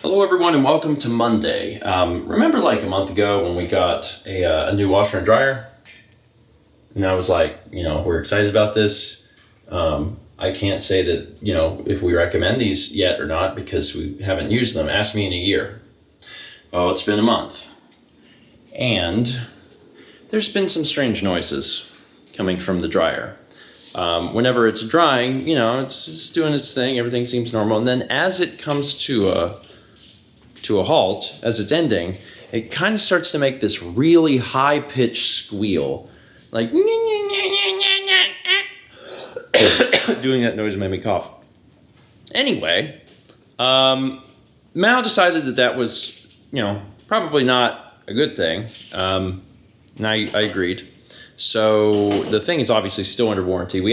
Hello, everyone, and welcome to Monday. Remember, like a month ago, when we got a new washer and dryer, and I was like, we're excited about this. I can't say that if we recommend these yet or not because we haven't used them. Ask me in a year. Well, it's been a month, and there's been some strange noises coming from the dryer. Whenever it's drying, it's doing its thing. Everything seems normal, and then as it comes to a halt, as it's ending, it kind of starts to make this really high-pitched squeal, like doing that noise made me cough. Anyway, Mal decided that was, probably not a good thing, and I agreed. So the thing is obviously still under warranty. We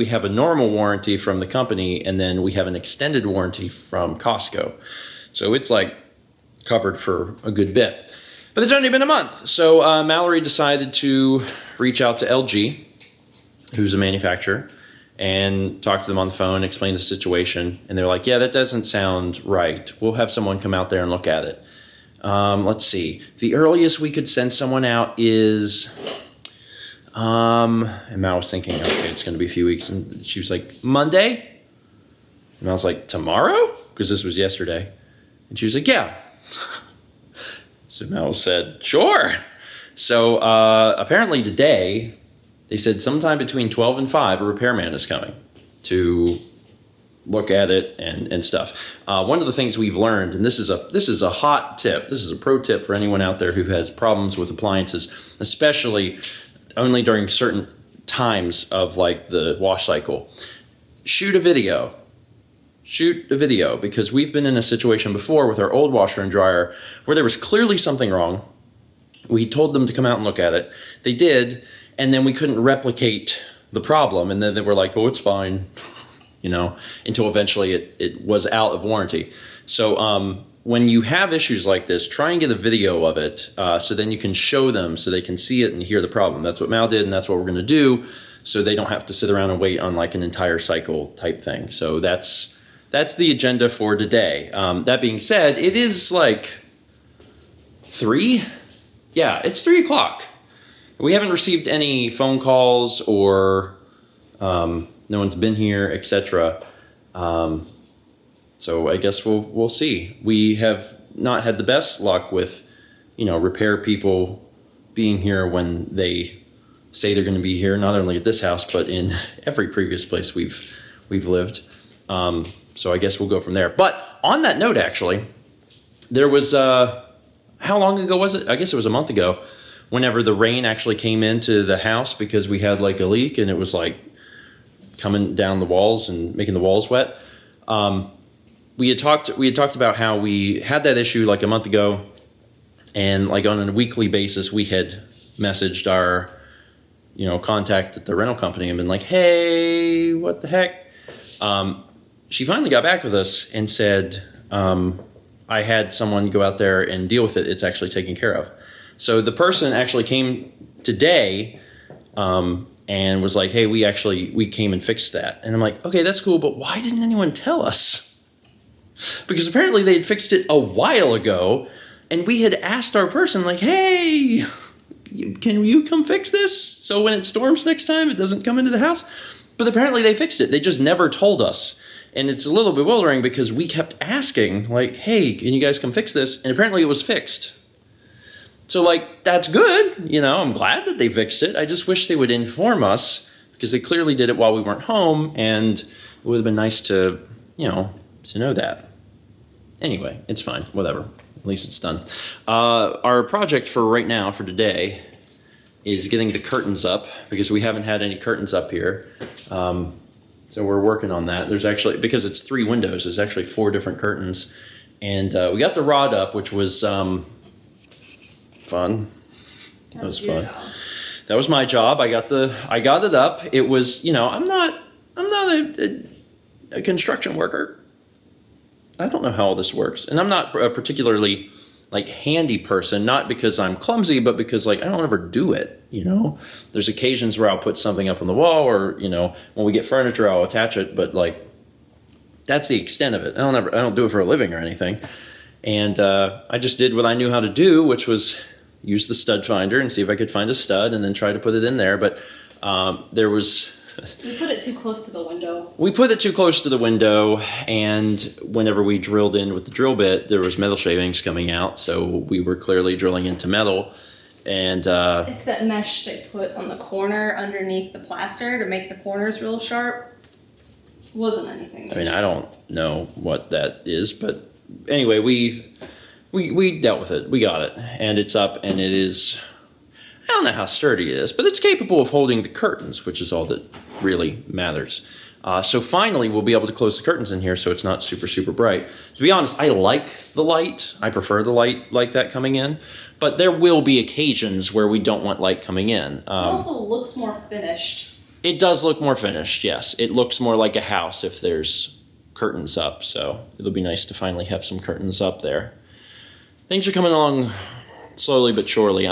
have a normal warranty from the company, and then we have an extended warranty from Costco. So it's like covered for a good bit. But it's only been a month. So Mallory decided to reach out to LG, who's a manufacturer, and talk to them on the phone, explain the situation. And they're like, yeah, that doesn't sound right. We'll have someone come out there and look at it. Let's see. The earliest we could send someone out is... and Mal was thinking, okay, it's going to be a few weeks. And she was like, Monday? And I was like, tomorrow? Because this was yesterday. And she was like, yeah. So Mal said, sure. So apparently today, they said sometime between 12 and 5, a repairman is coming to look at it and stuff. One of the things we've learned, and this is a hot tip, this is a pro tip for anyone out there who has problems with appliances, especially only during certain times of like the wash cycle. Shoot a video, because we've been in a situation before with our old washer and dryer where there was clearly something wrong. We told them to come out and look at it. They did, and then we couldn't replicate the problem. And then they were like, oh, it's fine, until eventually it was out of warranty. So when you have issues like this, try and get a video of it so then you can show them so they can see it and hear the problem. That's what Mal did, and that's what we're going to do, so they don't have to sit around and wait on like an entire cycle type thing. So that's the agenda for today. That being said, it is like 3? Yeah, it's 3 o'clock. We haven't received any phone calls or no one's been here, etc. So I guess we'll see. We have not had the best luck with, repair people being here when they say they're going to be here, not only at this house, but in every previous place we've lived. So I guess we'll go from there. But on that note, actually, there was, how long ago was it? I guess it was a month ago, whenever the rain actually came into the house because we had like a leak and it was like coming down the walls and making the walls wet. We had talked about how we had that issue like a month ago, and like on a weekly basis, we had messaged our, contact at the rental company and been like, hey, what the heck? She finally got back with us and said, I had someone go out there and deal with it. It's actually taken care of. So the person actually came today and was like, hey, we came and fixed that. And I'm like, okay, that's cool, but why didn't anyone tell us? Because apparently they had fixed it a while ago, and we had asked our person, like, hey, can you come fix this so when it storms next time it doesn't come into the house? But apparently they fixed it. They just never told us. And it's a little bewildering because we kept asking, like, hey, can you guys come fix this? And apparently it was fixed. So, like, that's good. I'm glad that they fixed it. I just wish they would inform us because they clearly did it while we weren't home, and it would have been nice to know that. Anyway, it's fine. Whatever. At least it's done. Our project for right now, for today, is getting the curtains up because we haven't had any curtains up here. So we're working on that. There's actually, because it's 3 windows, there's actually 4 different curtains. And we got the rod up, which was fun. That was fun. That was my job. I got it up. It was, I'm not a construction worker. I don't know how all this works. And I'm not a particularly like handy person, not because I'm clumsy, but because like I don't ever do it, There's occasions where I'll put something up on the wall, or, when we get furniture, I'll attach it, but like that's the extent of it. I don't do it for a living or anything. And I just did what I knew how to do, which was use the stud finder and see if I could find a stud and then try to put it in there. But there was... We put it too close to the window. We put it too close to the window, and whenever we drilled in with the drill bit, there was metal shavings coming out, so we were clearly drilling into metal. And it's that mesh they put on the corner underneath the plaster to make the corners real sharp. Wasn't anything. I mean, I don't know what that is, but anyway, we dealt with it. We got it, and it's up, and it is... I don't know how sturdy it is, but it's capable of holding the curtains, which is all that really matters. So finally, we'll be able to close the curtains in here so it's not super, super bright. To be honest, I like the light. I prefer the light like that coming in. But there will be occasions where we don't want light coming in. It also looks more finished. It does look more finished, yes. It looks more like a house if there's curtains up. So it'll be nice to finally have some curtains up there. Things are coming along slowly but surely.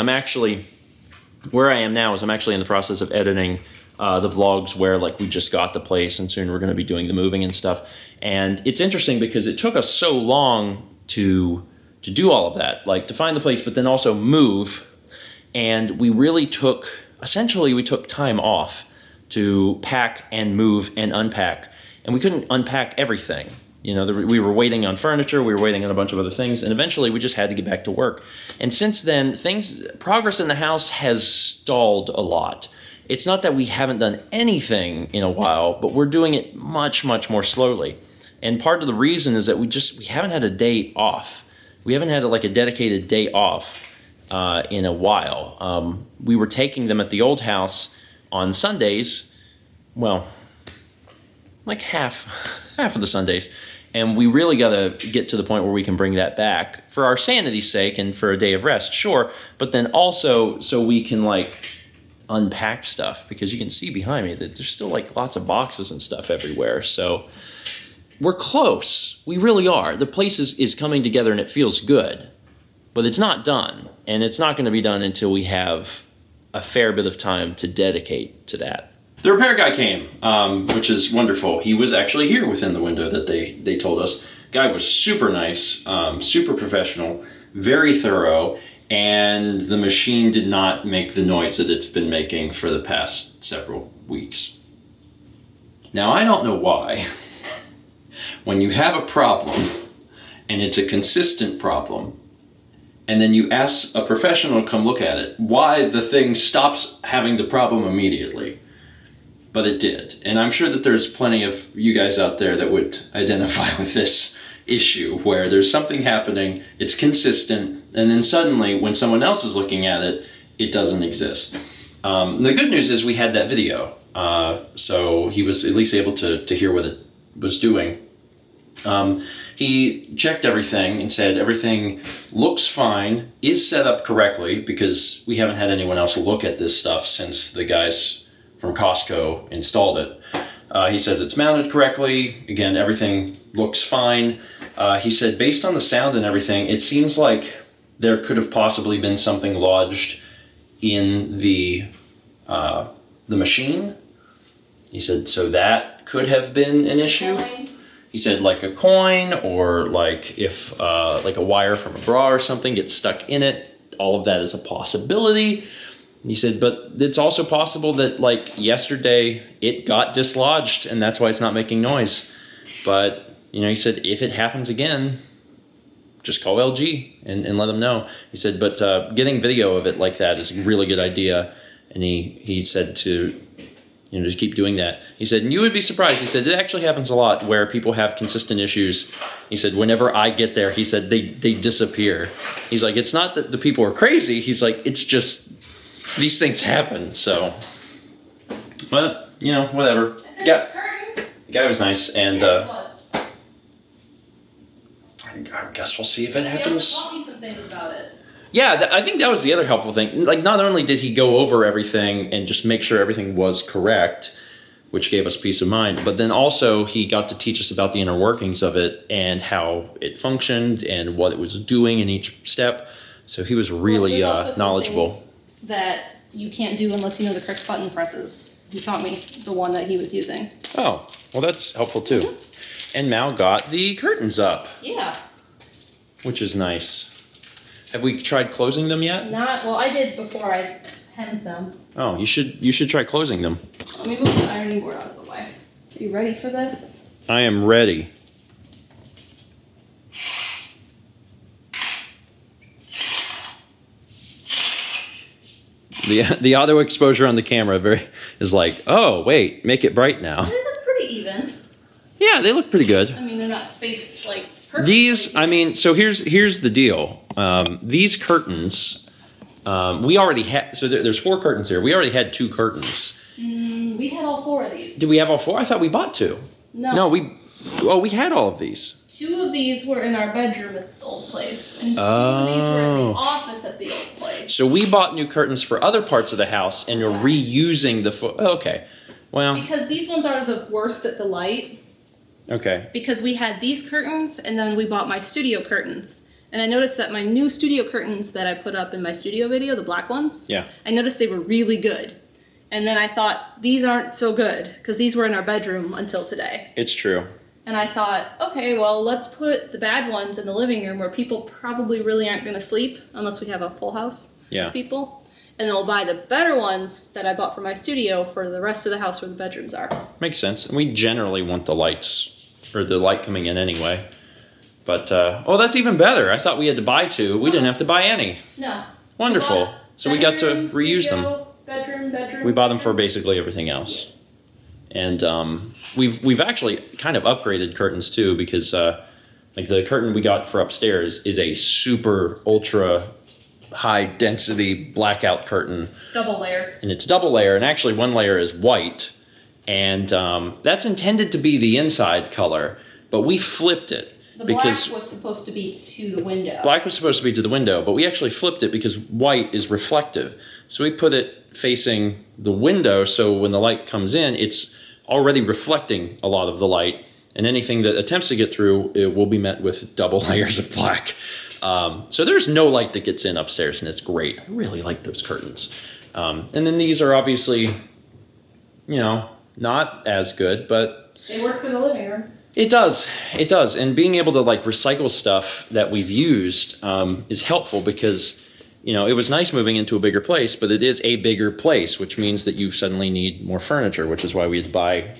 Where I am now is I'm actually in the process of editing the vlogs where like we just got the place and soon we're going to be doing the moving and stuff. And it's interesting because it took us so long to do all of that, like to find the place, but then also move. And we really took time off to pack and move and unpack. And we couldn't unpack everything. You know, we were waiting on furniture, we were waiting on a bunch of other things, and eventually we just had to get back to work. And since then, progress in the house has stalled a lot. It's not that we haven't done anything in a while, but we're doing it much, much more slowly. And part of the reason is that we haven't had a day off. We haven't had a dedicated day off in a while. We were taking them at the old house on Sundays, well, like half of the Sundays. And we really got to get to the point where we can bring that back for our sanity's sake and for a day of rest, sure. But then also so we can unpack stuff, because you can see behind me that there's still lots of boxes and stuff everywhere. So we're close. We really are. The place is coming together and it feels good, but it's not done. And it's not going to be done until we have a fair bit of time to dedicate to that. The repair guy came, which is wonderful. He was actually here within the window that they told us. Guy was super nice, super professional, very thorough, and the machine did not make the noise that it's been making for the past several weeks. Now, I don't know why. When you have a problem, and it's a consistent problem, and then you ask a professional to come look at it, why the thing stops having the problem immediately. But it did. And I'm sure that there's plenty of you guys out there that would identify with this issue, where there's something happening, it's consistent, and then suddenly when someone else is looking at it, it doesn't exist. The good news is we had that video, so he was at least able to hear what it was doing. He checked everything and said everything looks fine, is set up correctly, because we haven't had anyone else look at this stuff since the guys from Costco installed it. He says it's mounted correctly. Again, everything looks fine. He said based on the sound and everything, it seems like there could have possibly been something lodged in the machine. He said so that could have been an issue. He said like a coin, or if like a wire from a bra or something gets stuck in it. All of that is a possibility. He said, but it's also possible that yesterday it got dislodged and that's why it's not making noise. But, he said, if it happens again, just call LG and let them know. He said, but getting video of it like that is a really good idea. And he said to keep doing that. He said, and you would be surprised. He said, it actually happens a lot where people have consistent issues. He said, whenever I get there, he said, they disappear. He's like, it's not that the people are crazy. He's like, it's just... these things happen, so. But, whatever. The guy was nice, and I guess we'll see if it happens. He also taught me some things about it. Yeah, I think that was the other helpful thing. Not only did he go over everything and just make sure everything was correct, which gave us peace of mind, but then also he got to teach us about the inner workings of it and how it functioned and what it was doing in each step. So he was really knowledgeable. That you can't do unless you know the correct button presses. He taught me the one that he was using. Oh, well that's helpful too. Mm-hmm. And Mal got the curtains up. Yeah. which is nice. Have we tried closing them yet? Not, well, I did before I hemmed them. Oh, you should try closing them. Let me move the ironing board out of the way. Are you ready for this? I am ready. The auto exposure on the camera is like, oh wait, make it bright now. They look pretty even. Yeah, they look pretty good. I mean, they're not spaced like perfectly. These, I mean, so here's the deal. These curtains, we already had. So there's 4 curtains here. We already had 2 curtains. We had all 4 of these. Did we have all 4? I thought we bought 2. No. We had all of these. 2 of these were in our bedroom at the old place, and 2 of these were in the office at the old place. So we bought new curtains for other parts of the house, and you're reusing the. Okay, well. Because these ones are the worst at the light. Okay. Because we had these curtains, and then we bought my studio curtains. And I noticed that my new studio curtains that I put up in my studio video, the black ones, yeah, I noticed they were really good. And then I thought, these aren't so good, because these were in our bedroom until today. It's true. And I thought, okay, well, let's put the bad ones in the living room where people probably really aren't going to sleep unless we have a full house of people. And then we'll buy the better ones that I bought for my studio for the rest of the house where the bedrooms are. Makes sense. And we generally want the lights, or the light coming in anyway. But, oh, that's even better. I thought we had to buy 2. We didn't have to buy any. No. Wonderful. So we got to reuse studio, them. Bedroom. We bought them for basically everything else. Yes. And we've actually kind of upgraded curtains too, because like the curtain we got for upstairs is a super ultra high density blackout curtain. Double layer. And it's double layer, and actually one layer is white, and that's intended to be the inside color, but we flipped it. The because black was supposed to be to the window. Black was supposed to be to the window, but we actually flipped it because white is reflective. So we put it facing the window, so when the light comes in, it's already reflecting a lot of the light, and anything that attempts to get through, it will be met with double layers of black. So there's no light that gets in upstairs, and it's great. I really like those curtains. And then these are obviously, not as good, but they work for the living room. It does. And being able to like recycle stuff that we've used is helpful, because it was nice moving into a bigger place, but it is a bigger place, which means that you suddenly need more furniture, which is why we had to buy,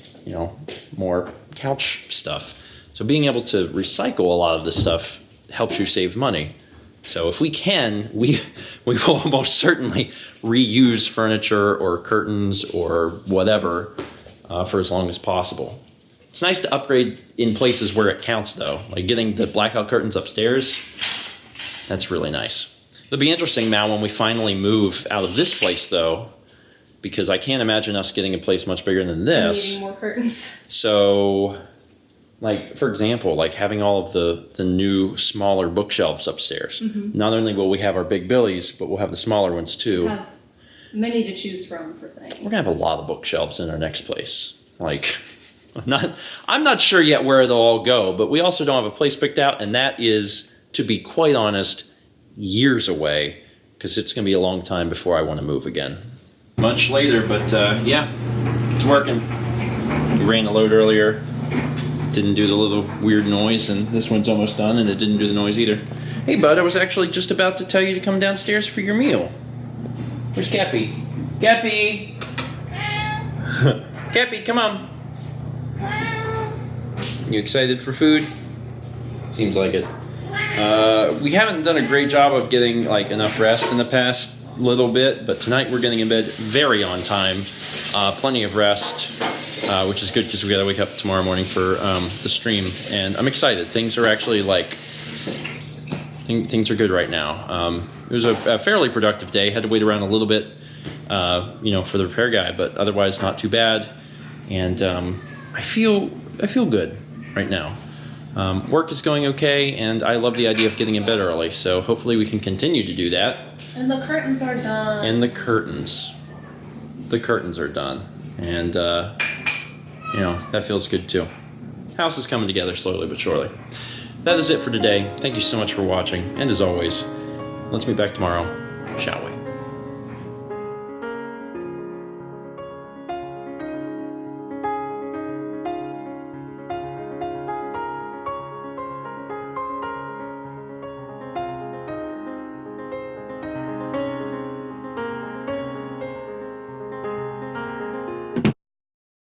more couch stuff. So being able to recycle a lot of this stuff helps you save money. So if we can, we will most certainly reuse furniture or curtains or whatever for as long as possible. It's nice to upgrade in places where it counts, though. Like getting the blackout curtains upstairs, that's really nice. It'll be interesting now when we finally move out of this place, though, because I can't imagine us getting a place much bigger than this. Needing more curtains. So, like, for example, like having all of the new, smaller bookshelves upstairs. Mm-hmm. Not only will we have our big billies, but we'll have the smaller ones, too. We'll have many to choose from for things. We're going to have a lot of bookshelves in our next place. Like, I'm not sure yet where they'll all go, but we also don't have a place picked out, and that is, to be quite honest, years away, because it's going to be a long time before I want to move again. Much later, but yeah, it's working. We ran a load earlier, didn't do the little weird noise, and this one's almost done, and it didn't do the noise either. Hey bud, I was actually just about to tell you to come downstairs for your meal. Where's Cappy? Cappy! Cappy, come on. You excited for food? Seems like it. We haven't done a great job of getting like enough rest in the past little bit, but tonight we're getting in bed very on time. Plenty of rest, which is good because we got to wake up tomorrow morning for the stream, and I'm excited. Things are actually like things are good right now. It was a fairly productive day. Had to wait around a little bit, for the repair guy, but otherwise not too bad. And I feel good right now. Work is going okay, and I love the idea of getting in bed early, so hopefully we can continue to do that. And the curtains are done. And the curtains are done. And, that feels good too. House is coming together slowly but surely. That is it for today. Thank you so much for watching, and as always, let's meet back tomorrow, shall we?